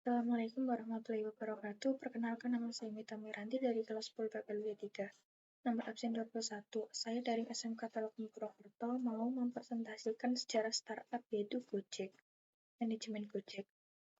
Assalamualaikum warahmatullahi wabarakatuh. Perkenalkan, nama saya Mita Miranti dari kelas 10 PPLB 3. Nomor absen 21. Saya dari SMK Telekom Purwokerto mau mempresentasikan sejarah startup yaitu Gojek. Manajemen Gojek.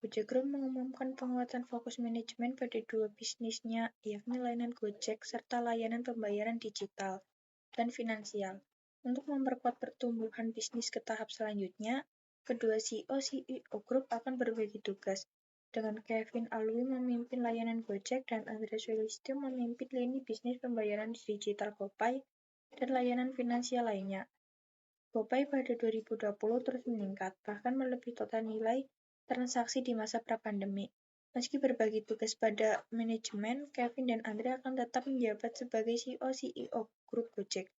Gojek Group mengumumkan penguatan fokus manajemen pada dua bisnisnya, yakni layanan Gojek serta layanan pembayaran digital dan finansial. Untuk memperkuat pertumbuhan bisnis ke tahap selanjutnya, kedua CEO Group akan berbagi tugas, dengan Kevin Alwi memimpin layanan Gojek dan Andreas Sulistyo memimpin lini bisnis pembayaran digital GoPay dan layanan finansial lainnya. GoPay pada 2020 terus meningkat, bahkan melebihi total nilai transaksi di masa pra-pandemi. Meski berbagi tugas pada manajemen, Kevin dan Andre akan tetap menjabat sebagai CEO Grup Gojek.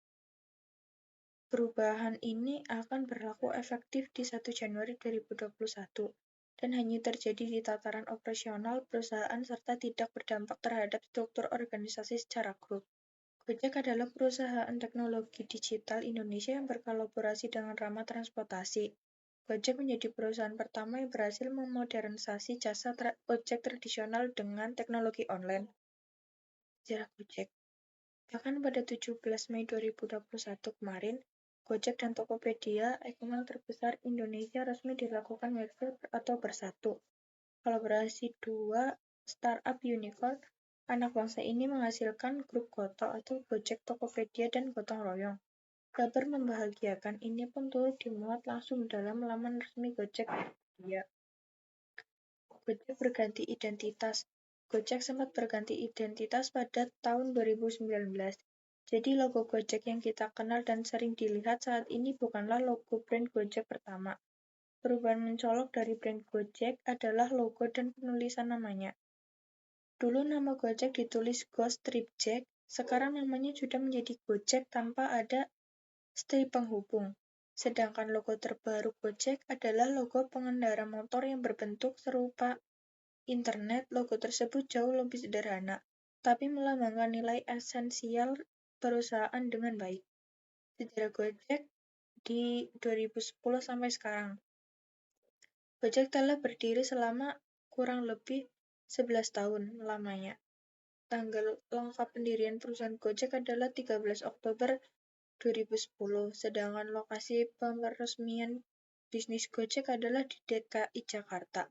Perubahan ini akan berlaku efektif di 1 Januari 2021 dan hanya terjadi di tataran operasional perusahaan serta tidak berdampak terhadap struktur organisasi secara grup. Gojek adalah perusahaan teknologi digital Indonesia yang berkolaborasi dengan Rama Transportasi. Gojek menjadi perusahaan pertama yang berhasil memodernisasi jasa ojek tradisional dengan teknologi online. Sejarah Gojek. Bahkan pada 17 Mei 2021 kemarin, Gojek dan Tokopedia, e-commerce terbesar Indonesia, resmi dilakukan merger atau bersatu. Kolaborasi dua startup unicorn anak bangsa ini menghasilkan grup Goto atau Gojek, Tokopedia, dan Gotong Royong. Kabar membahagiakan ini pun turut dimuat langsung dalam laman resmi Gojek. Gojek berganti identitas. Gojek sempat berganti identitas pada tahun 2019. Jadi logo Gojek yang kita kenal dan sering dilihat saat ini bukanlah logo brand Gojek pertama. Perubahan mencolok dari brand Gojek adalah logo dan penulisan namanya. Dulu nama Gojek ditulis Go strip Jack, sekarang namanya sudah menjadi Gojek tanpa ada strip penghubung. Sedangkan logo terbaru Gojek adalah logo pengendara motor yang berbentuk serupa internet. Logo tersebut jauh lebih sederhana, tapi melambangkan nilai esensial perusahaan dengan baik. Sejarah Gojek di 2010 sampai sekarang. Gojek telah berdiri selama kurang lebih 11 tahun lamanya. Tanggal lengkap pendirian perusahaan Gojek adalah 13 Oktober 2010, sedangkan lokasi peresmian bisnis Gojek adalah di DKI Jakarta.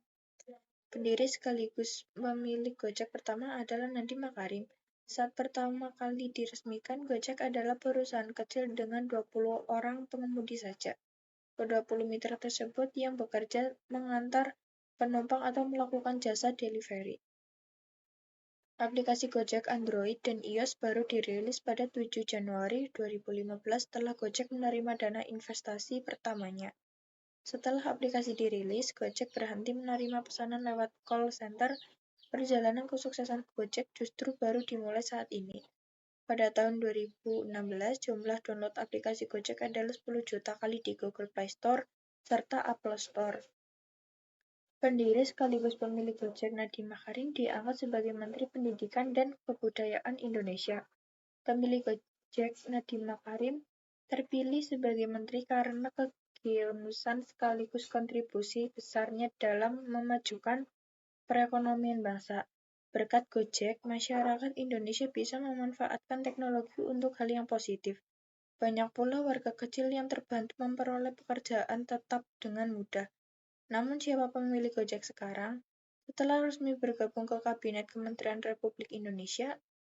Pendiri sekaligus pemilik Gojek pertama adalah Nadiem Makarim. Saat pertama kali diresmikan, Gojek adalah perusahaan kecil dengan 20 orang pengemudi saja. Ke-20 mitra tersebut yang bekerja mengantar penumpang atau melakukan jasa delivery. Aplikasi Gojek Android dan iOS baru dirilis pada 7 Januari 2015 setelah Gojek menerima dana investasi pertamanya. Setelah aplikasi dirilis, Gojek berhenti menerima pesanan lewat call center. Perjalanan kesuksesan Gojek justru baru dimulai saat ini. Pada tahun 2016, jumlah download aplikasi Gojek adalah 10 juta kali di Google Play Store serta Apple Store. Pendiri sekaligus pemilik Gojek Nadiem Makarim diangkat sebagai Menteri Pendidikan dan Kebudayaan Indonesia. Pemilik Gojek Nadiem Makarim terpilih sebagai menteri karena kegilusan sekaligus kontribusi besarnya dalam memajukan perekonomian bangsa. Berkat Gojek, masyarakat Indonesia bisa memanfaatkan teknologi untuk hal yang positif. Banyak pula warga kecil yang terbantu memperoleh pekerjaan tetap dengan mudah. Namun siapa pemilik Gojek sekarang? Setelah resmi bergabung ke Kabinet Kementerian Republik Indonesia,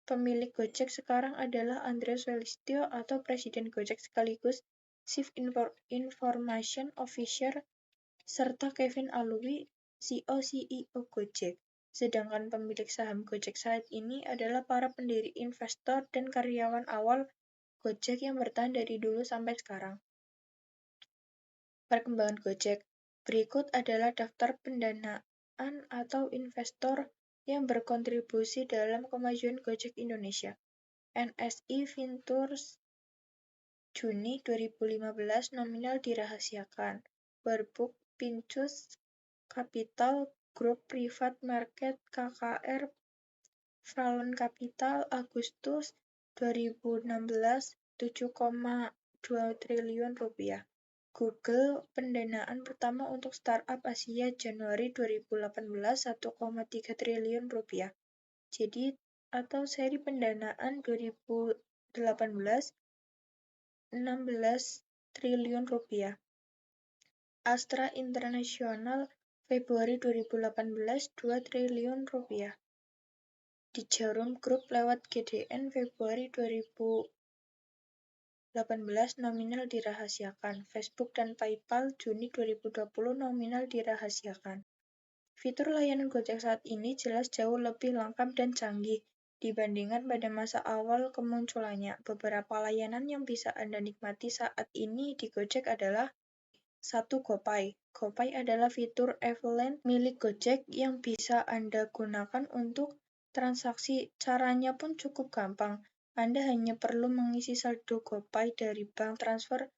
pemilik Gojek sekarang adalah Andreas Sulistyo atau Presiden Gojek sekaligus Chief Information Officer, serta Kevin Alwi, CEO Gojek. Sedangkan pemilik saham Gojek saat ini adalah para pendiri, investor, dan karyawan awal Gojek yang bertahan dari dulu sampai sekarang. Perkembangan Gojek. Berikut adalah daftar pendanaan atau investor yang berkontribusi dalam kemajuan Gojek Indonesia. NSI Ventures Juni 2015 nominal dirahasiakan. Warburg Pincus Capital Group Private Market KKR Fralen Capital Agustus 2016 7,2 triliun rupiah. Google pendanaan pertama untuk startup Asia Januari 2018 1,3 triliun rupiah. Jadi atau seri pendanaan 2018 16 triliun rupiah. Astra International Februari 2018 2 triliun rupiah. Di Jarum Group lewat GDN Februari 2018 nominal dirahasiakan. Facebook dan PayPal Juni 2020 nominal dirahasiakan. Fitur layanan Gojek saat ini jelas jauh lebih lengkap dan canggih dibandingkan pada masa awal kemunculannya. Beberapa layanan yang bisa Anda nikmati saat ini di Gojek adalah 1. GoPay. GoPay adalah fitur Evelyn milik Gojek yang bisa Anda gunakan untuk transaksi. Caranya pun cukup gampang. Anda hanya perlu mengisi saldo GoPay dari bank transfer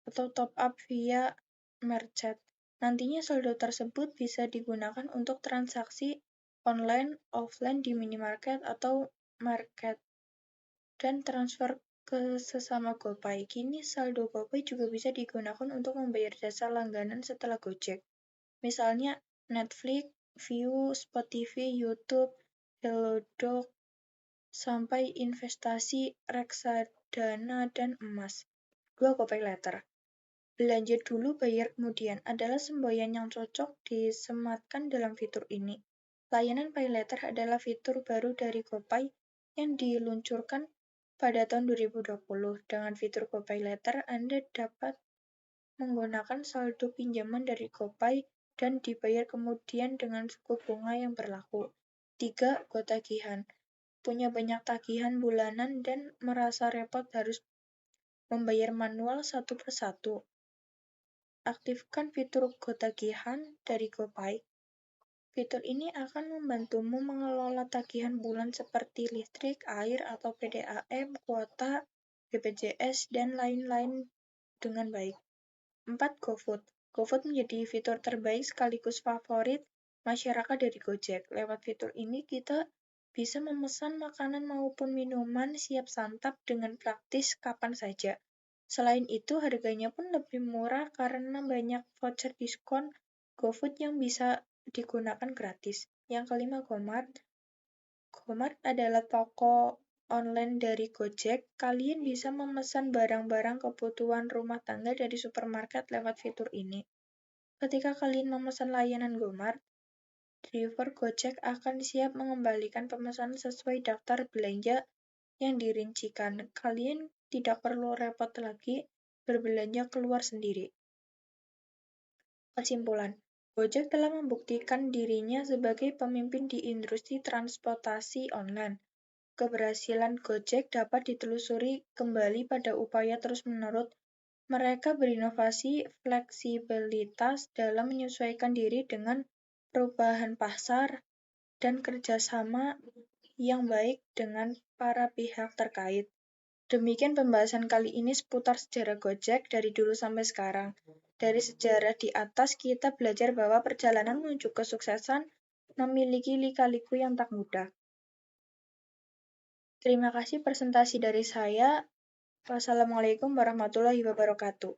atau top up via merchant. Nantinya saldo tersebut bisa digunakan untuk transaksi online, offline di minimarket atau market, dan transfer ke sesama GoPay. Kini saldo GoPay juga bisa digunakan untuk membayar jasa langganan setelah Gojek. Misalnya Netflix, Viu, Spotify, YouTube, Hellodoc, sampai investasi reksadana dan emas. 2. GoPay Later. Belanja dulu, bayar kemudian adalah semboyan yang cocok disematkan dalam fitur ini. Layanan Pay Later adalah fitur baru dari GoPay yang diluncurkan pada tahun 2020. Dengan fitur GoPay Later, Anda dapat menggunakan saldo pinjaman dari GoPay dan dibayar kemudian dengan suku bunga yang berlaku. 3. GoTagihan. Punya banyak tagihan bulanan dan merasa repot harus membayar manual satu persatu. Aktifkan fitur GoTagihan dari GoPay. Fitur ini akan membantumu mengelola tagihan bulan seperti listrik, air, atau PDAM, kuota, BPJS, dan lain-lain dengan baik. 4. GoFood. GoFood menjadi fitur terbaik sekaligus favorit masyarakat dari Gojek. Lewat fitur ini kita bisa memesan makanan maupun minuman siap santap dengan praktis kapan saja. Selain itu, harganya pun lebih murah karena banyak voucher diskon GoFood yang bisa digunakan gratis. Yang kelima, GoMart. GoMart adalah toko online dari Gojek. Kalian bisa memesan barang-barang kebutuhan rumah tangga dari supermarket lewat fitur ini. Ketika kalian memesan layanan GoMart, driver Gojek akan siap mengembalikan pemesanan sesuai daftar belanja yang dirincikan. Kalian tidak perlu repot lagi berbelanja keluar sendiri. Kesimpulan, Gojek telah membuktikan dirinya sebagai pemimpin di industri transportasi online. Keberhasilan Gojek dapat ditelusuri kembali pada upaya terus-menerus mereka berinovasi, fleksibilitas dalam menyesuaikan diri dengan perubahan pasar, dan kerjasama yang baik dengan para pihak terkait. Demikian pembahasan kali ini seputar sejarah Gojek dari dulu sampai sekarang. Dari sejarah di atas kita belajar bahwa perjalanan menuju kesuksesan memiliki lika-liku yang tak mudah. Terima kasih presentasi dari saya. Wassalamualaikum warahmatullahi wabarakatuh.